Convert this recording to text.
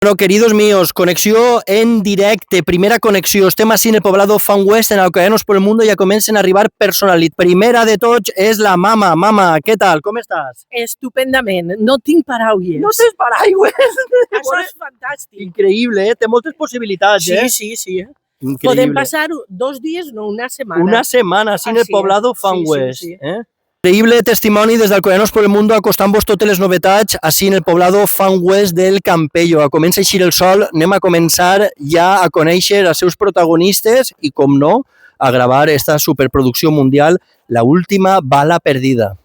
Bueno, queridos míos, conexió en directe, primera connexió. Estem així en el poblado Fan West, en Alcoyanos por el Mundo, ja comencen a arribar personalitats. Primera de tots és la Mama. Mama, què tal? Com estàs? Estupendament. No tinc paraules. No tens paraigües? Això és fantàstic. Increïble, Té moltes possibilitats, Sí, sí. Increïble. Podem passar 2 dies, no, una setmana. Una setmana, així en el poblado Fan West. Sí. Increïble testimoni des d'Alcoyanos por el Mundo, acostant-vos totes les novetats així en el poblado Fan West del Campello. Comença a eixir el sol, anem a començar ja a conèixer els seus protagonistes i, com no, a gravar esta superproducció mundial, La última bala perdida.